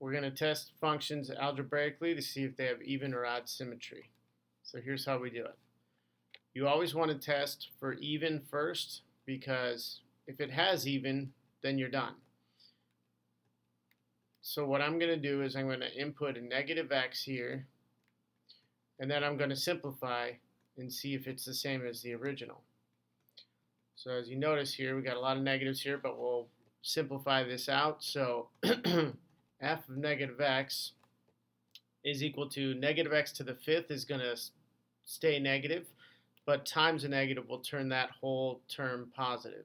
we're going to test functions algebraically to see if they have even or odd symmetry. So here's how we do it. You always want to test for even first, because if it has even, then you're done. So what I'm going to do is I'm going to input a negative x here, and then I'm going to simplify and see if it's the same as the original. So as you notice here, we got a lot of negatives here, but we'll simplify this out. So f of negative x is equal to negative x to the fifth is going to stay negative, but times a negative will turn that whole term positive.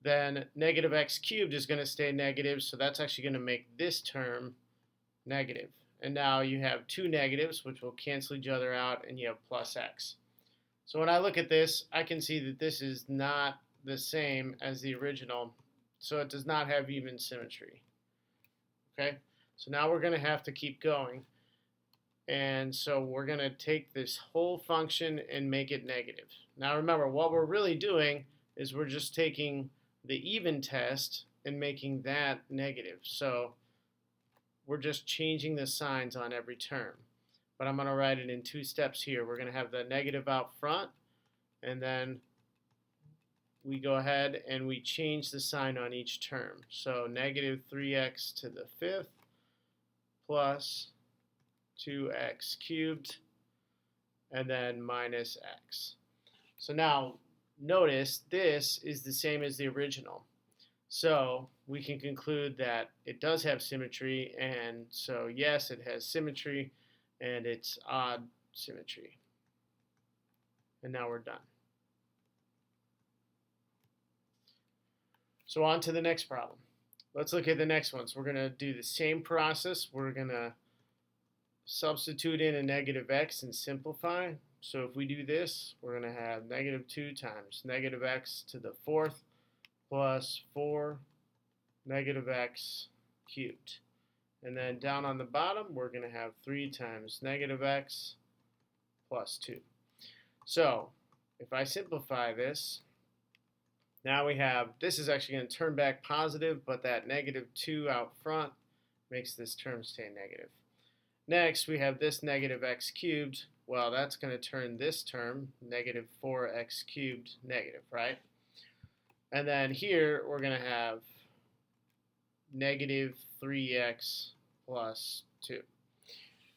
Then negative x cubed is going to stay negative, so that's actually going to make this term negative. And now you have two negatives, which will cancel each other out, and you have plus x. So when I look at this, I can see that this is not the same as the original, so it does not have even symmetry. Okay, so now we're going to have to keep going. And so we're going to take this whole function and make it negative. Now remember, what we're really doing is we're just taking the even test and making that negative. So we're just changing the signs on every term. But I'm going to write it in two steps here. We're going to have the negative out front, and then we go ahead and we change the sign on each term. So negative 3x to the fifth plus 2x cubed, and then minus x. So now notice this is the same as the original. So we can conclude that it does have symmetry, and so yes, it has symmetry, and it's odd symmetry. And now we're done. So on to the next problem. Let's look at the next one. So we're going to do the same process. We're going to substitute in a negative x and simplify. So if we do this, we're going to have negative 2 times negative x to the fourth plus 4 negative x cubed. And then down on the bottom, we're going to have 3 times negative x plus 2. So if I simplify this, now we have, this is actually going to turn back positive, but that negative 2 out front makes this term stay negative. Next, we have this negative x cubed. Well, that's going to turn this term, negative 4x cubed, negative, right? And then here, we're going to have negative 3x plus 2.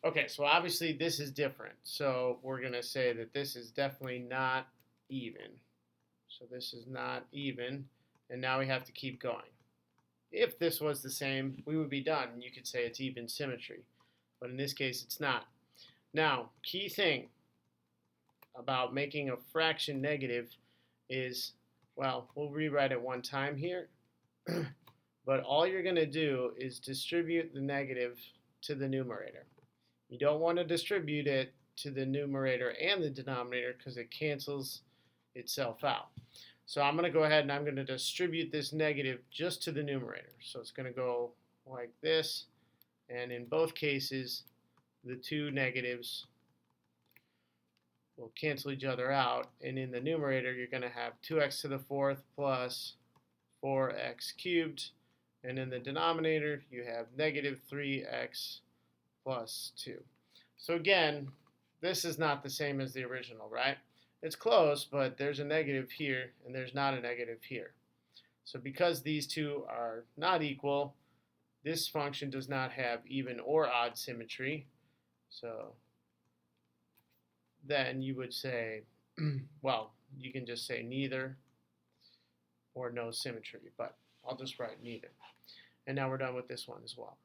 Okay, so obviously this is different. So we're going to say that this is definitely not even. So this is not even, and now we have to keep going. If this was the same, we would be done. You could say it's even symmetry, but in this case, it's not. Now, key thing about making a fraction negative is, well, we'll rewrite it one time here, but all you're going to do is distribute the negative to the numerator. You don't want to distribute it to the numerator and the denominator because it cancels itself out. So I'm going to go ahead and I'm going to distribute this negative just to the numerator. So it's going to go like this, and in both cases, the two negatives will cancel each other out, and in the numerator you're going to have 2x to the fourth plus 4x cubed, and in the denominator you have negative 3x plus 2. So again, this is not the same as the original, right? It's close, but there's a negative here and there's not a negative here. So because these two are not equal, this function does not have even or odd symmetry. So then you would say, well, you can just say neither or no symmetry, but I'll just write neither. And now we're done with this one as well.